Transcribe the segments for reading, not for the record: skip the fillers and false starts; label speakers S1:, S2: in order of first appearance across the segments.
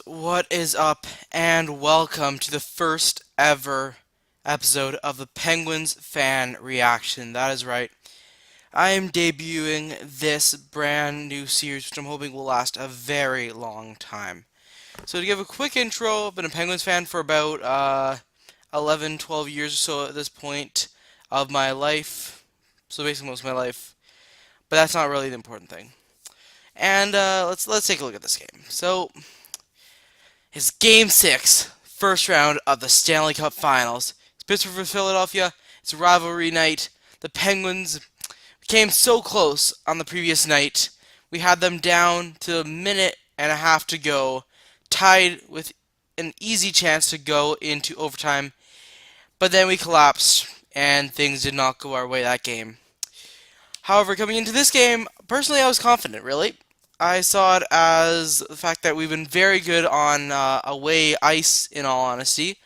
S1: What is up, and welcome to the first ever episode of the Penguins fan reaction. That is right. I am debuting this brand new series, which I'm hoping will last a very long time. So, to give a quick intro, I've been a Penguins fan for about 11, 12 years or so at this point of my life. So, basically, most of my life. But that's not really the important thing. And let's take a look at this game. So, it's Game 6, first round of the Stanley Cup Finals. It's Pittsburgh vs. Philadelphia. It's rivalry night. The Penguins came so close on the previous night. We had them down to a minute and a half to go, tied with an easy chance to go into overtime. But then we collapsed, and things did not go our way that game. However, coming into this game, personally, I was confident, really. I saw it as the fact that we've been very good on away ice, in all honesty,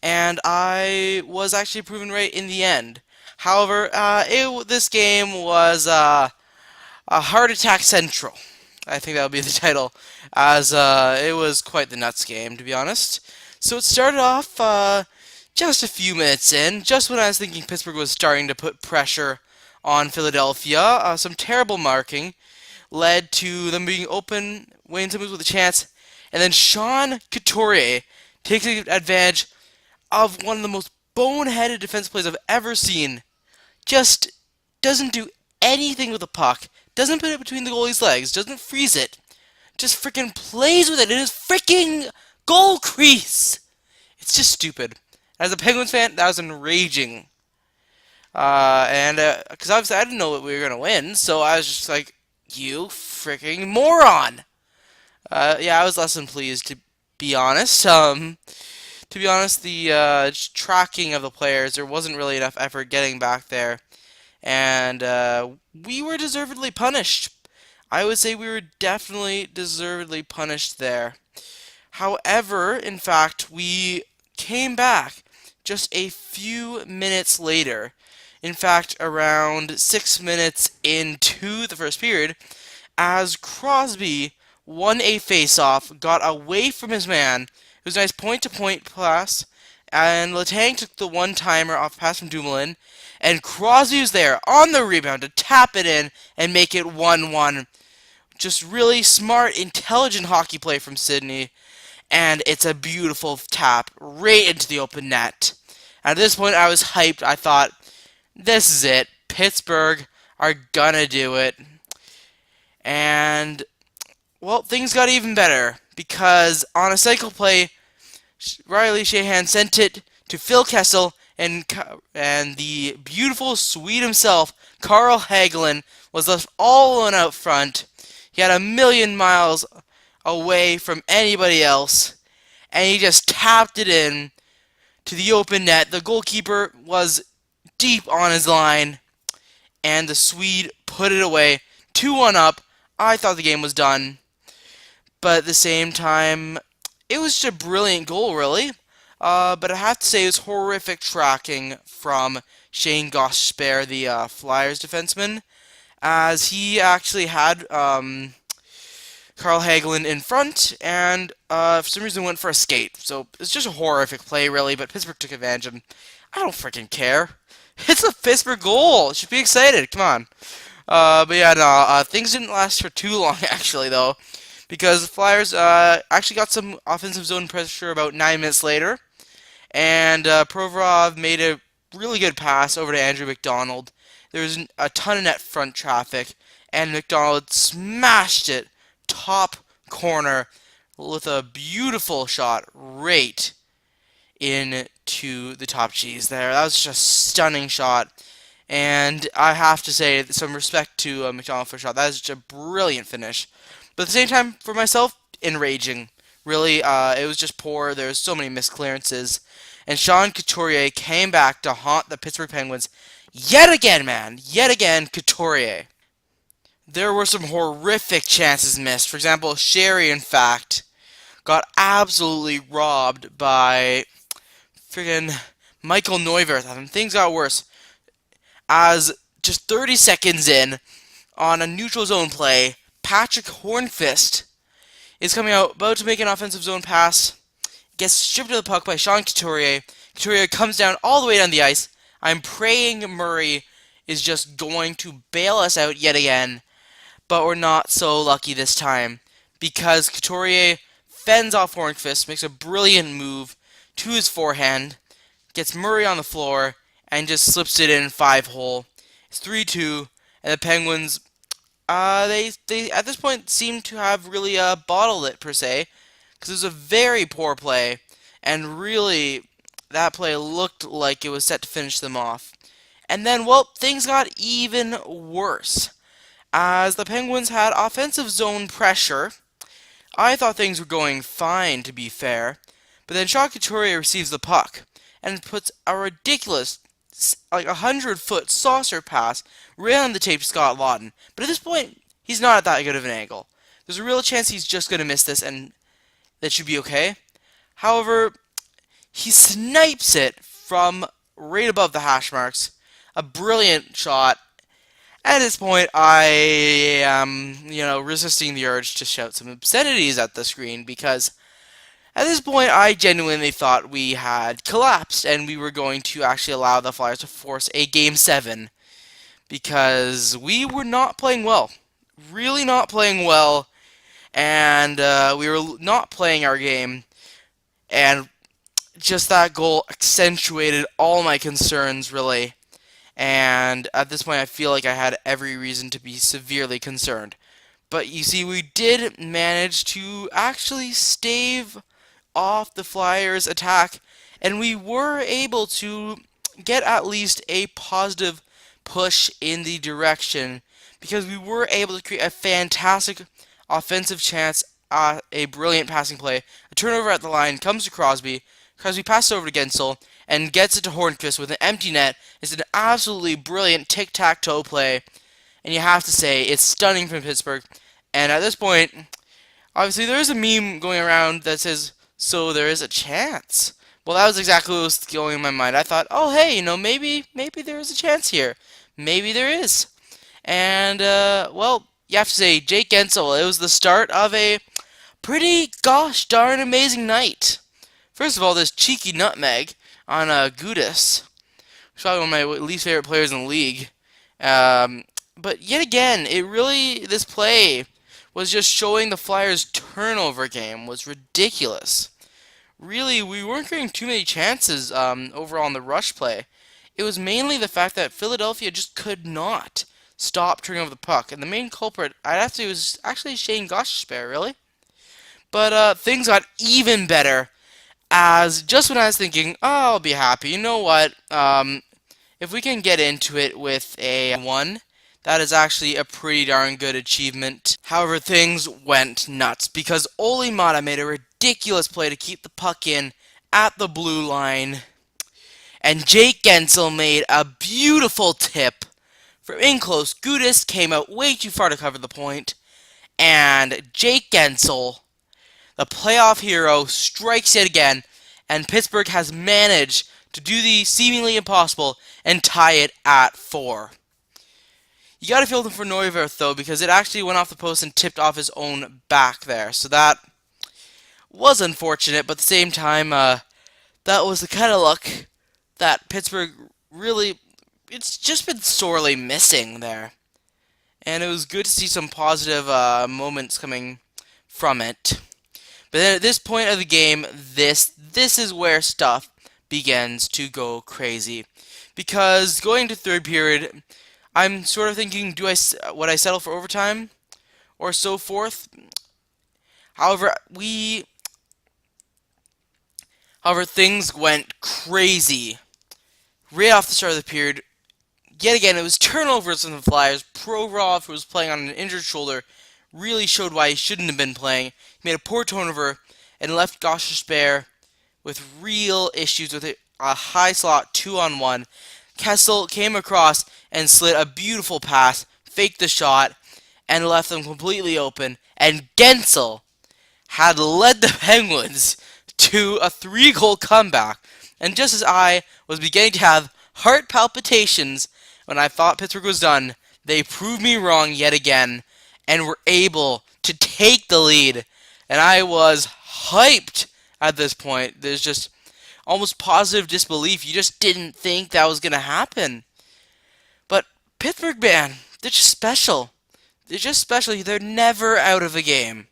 S1: and I was actually proven right in the end. However, this game was a heart attack central. I think that would be the title, as it was quite the nuts game, to be honest. So it started off just a few minutes in, just when I was thinking Pittsburgh was starting to put pressure on Philadelphia. Some terrible marking led to them being open, Wayne Simmons with a chance, and then Sean Couturier takes advantage of one of the most boneheaded defense plays I've ever seen. Just doesn't do anything with the puck, doesn't put it between the goalie's legs, doesn't freeze it, just freaking plays with it in his freaking goal crease. It's just stupid. As a Penguins fan, that was enraging. And because obviously I didn't know that we were going to win, so I was just like, you freaking moron! Yeah, I was less than pleased, to be honest. The tracking of the players, there wasn't really enough effort getting back there, and we were deservedly punished. I would say we were definitely deservedly punished there. However, in fact, we came back just a few minutes later. In fact, around 6 minutes into the first period, as Crosby won a face-off, got away from his man. It was a nice point-to-point pass, and Letang took the one-timer off pass from Dumoulin, and Crosby was there on the rebound to tap it in and make it 1-1. Just really smart, intelligent hockey play from Sidney, and it's a beautiful tap right into the open net. At this point, I was hyped. I thought, this is it. Pittsburgh are gonna do it. And, well, things got even better, because on a cycle play, Riley Shahan sent it to Phil Kessel, and the beautiful Swede himself, Carl Hagelin, was left all alone out front. He had a million miles away from anybody else, and he just tapped it in to the open net. The goalkeeper was deep on his line, and the Swede put it away. 2-1 up. I thought the game was done, but at the same time, it was just a brilliant goal, really. But I have to say, it was horrific tracking from Shane Gosper, the Flyers defenseman, as he actually had Carl Hagelin in front, and for some reason went for a skate. So it's just a horrific play, really, but Pittsburgh took advantage, and I don't freaking care. It's a Pittsburgh goal. Should be excited. Come on. But yeah, no, things didn't last for too long, actually, though, because the Flyers actually got some offensive zone pressure about 9 minutes later, and Provorov made a really good pass over to Andrew McDonald. There was a ton of net front traffic, and McDonald smashed it top corner with a beautiful shot right into the top cheese there. That was just a stunning shot. And I have to say, some respect to McDonald for a shot. That is just a brilliant finish. But at the same time, for myself, enraging. Really, it was just poor. There was so many missed clearances. And Sean Couturier came back to haunt the Pittsburgh Penguins yet again, man. Yet again, Couturier. There were some horrific chances missed. For example, Sherry, in fact, got absolutely robbed by friggin' Michael Neuwirth. I mean, things got worse, as just 30 seconds in, on a neutral zone play, Patrick Hornqvist is coming out, about to make an offensive zone pass, gets stripped of the puck by Sean Couturier. Couturier comes down all the way down the ice. I'm praying Murray is just going to bail us out yet again, but we're not so lucky this time because Couturier fends off Hornqvist, makes a brilliant move to his forehand, gets Murray on the floor, and just slips it in 5-hole. It's 3-2, and the Penguins, they at this point seem to have really bottled it per se, because it was a very poor play, and really that play looked like it was set to finish them off. And then, well, things got even worse as the Penguins had offensive zone pressure. I thought things were going fine, to be fair, but then Sean Couturier receives the puck and puts a ridiculous, like 100-foot saucer pass right on the tape to Scott Lawton. But at this point, he's not at that good of an angle. There's a real chance he's just going to miss this, and that should be okay. However, he snipes it from right above the hash marks. A brilliant shot. At this point, I am, resisting the urge to shout some obscenities at the screen because at this point, I genuinely thought we had collapsed and we were going to actually allow the Flyers to force a Game 7 because we were not playing well. Really not playing well, and we were not playing our game, and just that goal accentuated all my concerns, really. And at this point, I feel like I had every reason to be severely concerned. But you see, we did manage to actually stave off the Flyers' attack, and we were able to get at least a positive push in the direction because we were able to create a fantastic offensive chance, a brilliant passing play, a turnover at the line, comes to Crosby. Crosby passes over to Gensel and gets it to Hornqvist with an empty net. It's an absolutely brilliant tic-tac-toe play, and you have to say, it's stunning from Pittsburgh. And at this point, obviously there is a meme going around that says, so there is a chance. Well, that was exactly what was going in my mind. I thought, oh hey, maybe there is a chance here. Maybe there is. And, well, you have to say, Jake Gensel, it was the start of a pretty gosh darn amazing night. First of all, this cheeky nutmeg on Gudis. He's probably one of my least favorite players in the league. But yet again, this play was just showing the Flyers' turnover game was ridiculous. Really, we weren't getting too many chances overall on the rush play. It was mainly the fact that Philadelphia just could not stop turning over the puck. And the main culprit, I'd have to say, was actually Shane Gostisbehere, really. But things got even better as just when I was thinking, oh, I'll be happy. You know what? If we can get into it with a 1, that is actually a pretty darn good achievement. However, things went nuts because Olli Mata made a ridiculous play to keep the puck in at the blue line. And Jake Gensel made a beautiful tip from in close. Gudis came out way too far to cover the point. And Jake Gensel, the playoff hero, strikes it again. And Pittsburgh has managed to do the seemingly impossible and tie it at 4. You gotta feel them for Neuwirth, though, because it actually went off the post and tipped off his own back there. So that was unfortunate, but at the same time, that was the kind of luck that Pittsburgh really, it's just been sorely missing there. And it was good to see some positive moments coming from it. But then at this point of the game, this is where stuff begins to go crazy. Because going to third period, I'm sort of thinking, would I settle for overtime or so forth? However, things went crazy right off the start of the period. Yet again, it was turnovers on the Flyers. Provorov, who was playing on an injured shoulder, really showed why he shouldn't have been playing. He made a poor turnover and left Gostisbehere with real issues with a high slot 2-on-1. Kessel came across and slid a beautiful pass, faked the shot, and left them completely open. And Gensel had led the Penguins to a 3-goal comeback. And just as I was beginning to have heart palpitations when I thought Pittsburgh was done, they proved me wrong yet again and were able to take the lead and I was hyped at this point. There's just almost positive disbelief. You just didn't think that was going to happen. But Pittsburgh, man, they're just special. They're just special. They're never out of a game.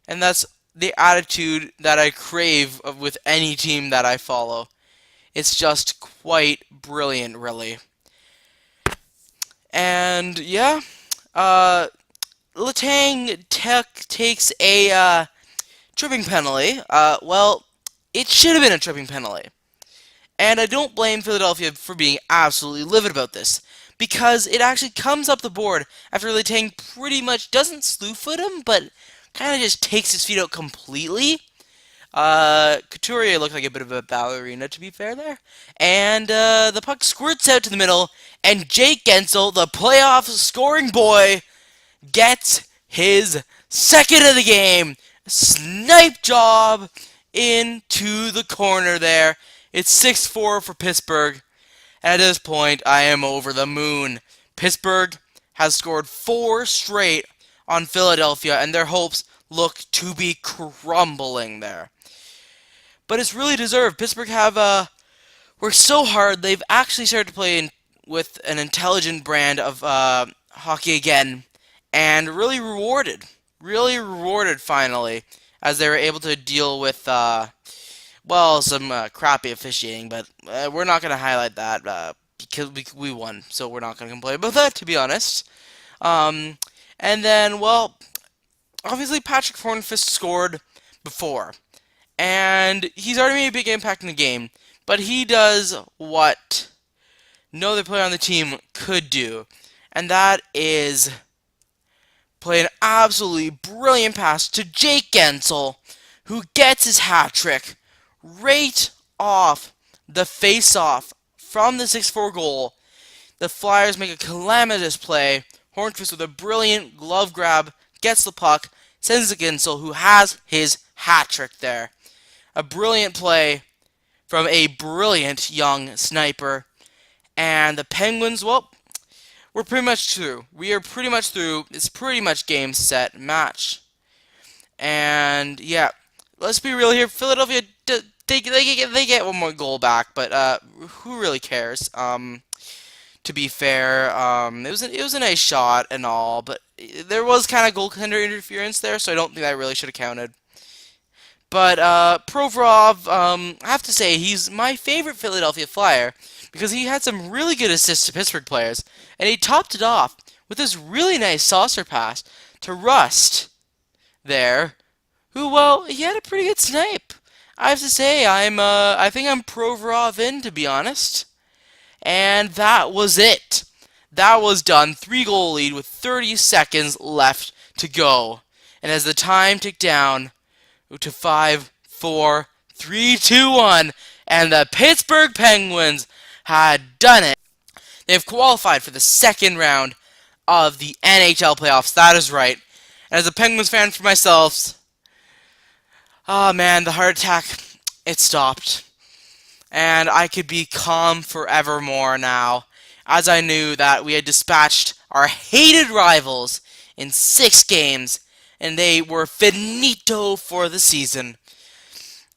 S1: And that's the attitude that I crave with any team that I follow. It's just quite brilliant, really. And yeah, uh, Letang takes a tripping penalty. Well, it should have been a tripping penalty. And I don't blame Philadelphia for being absolutely livid about this, because it actually comes up the board after Letang pretty much doesn't slew foot him, but kind of just takes his feet out completely. Couturier looked like a bit of a ballerina, to be fair there. And the puck squirts out to the middle, and Jake Gensel, the playoff scoring boy, gets his second of the game. Snipe job into the corner there. It's 6-4 for Pittsburgh. And at this point, I am over the moon. Pittsburgh has scored 4 straight on Philadelphia, and their hopes look to be crumbling there. But it's really deserved. Pittsburgh have worked so hard. They've actually started to play with an intelligent brand of hockey again, and really rewarded. Really rewarded finally, as they were able to deal with well, some crappy officiating. But we're not going to highlight that because we won, so we're not going to complain about that, to be honest. And then, well, obviously Patrick Hornfist scored before, and he's already made a big impact in the game, but he does what no other player on the team could do, and that is play an absolutely brilliant pass to Jake Gensel, who gets his hat trick right off the face-off from the 6-4 goal. The Flyers make a calamitous play. Hornqvist with a brilliant glove grab gets the puck, sends it to Gensel, who has his hat trick there. A brilliant play from a brilliant young sniper. And the Penguins, well, we're pretty much through. We are pretty much through. It's pretty much game, set, match. And yeah, let's be real here. Philadelphia, they get one more goal back, but who really cares? To be fair, it was a nice shot and all, but there was kind of goaltender interference there, so I don't think that really should have counted. But Provorov, I have to say, he's my favorite Philadelphia Flyer because he had some really good assists to Pittsburgh players, and he topped it off with this really nice saucer pass to Rust there, who, well, he had a pretty good snipe. I have to say, I think I'm Provorov in, to be honest. And that was it. That was done. 3-goal lead with 30 seconds left to go. And as the time ticked down to 5, 4, 3, 2, 1, and the Pittsburgh Penguins had done it. They have qualified for the second round of the NHL playoffs. That is right. And as a Penguins fan for myself, oh man, the heart attack, it stopped. And I could be calm forevermore now, as I knew that we had dispatched our hated rivals in 6 games, and they were finito for the season.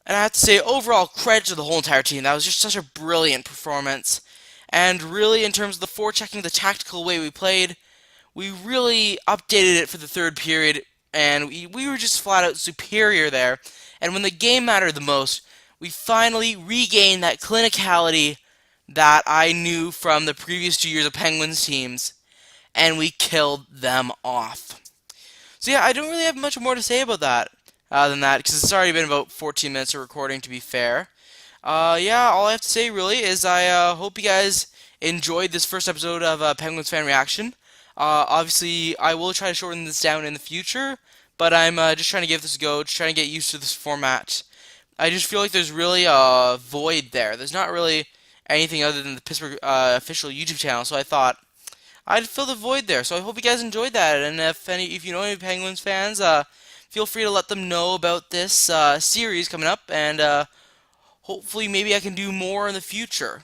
S1: And I have to say, overall, credit to the whole entire team. That was just such a brilliant performance. And really, in terms of the forechecking, the tactical way we played, we really updated it for the third period, and we were just flat out superior there. And when the game mattered the most, we finally regained that clinicality that I knew from the previous 2 years of Penguins teams, and we killed them off. So yeah, I don't really have much more to say about that than that, because it's already been about 14 minutes of recording, to be fair. Yeah, all I have to say really is I hope you guys enjoyed this first episode of Penguins Fan Reaction. Obviously, I will try to shorten this down in the future, but I'm just trying to give this a go, just trying to get used to this format. I just feel like there's really a void there. There's not really anything other than the Pittsburgh official YouTube channel, so I thought I'd fill the void there. So I hope you guys enjoyed that, and if you know any Penguins fans, feel free to let them know about this series coming up, and hopefully maybe I can do more in the future.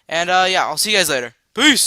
S1: And yeah, I'll see you guys later. Peace!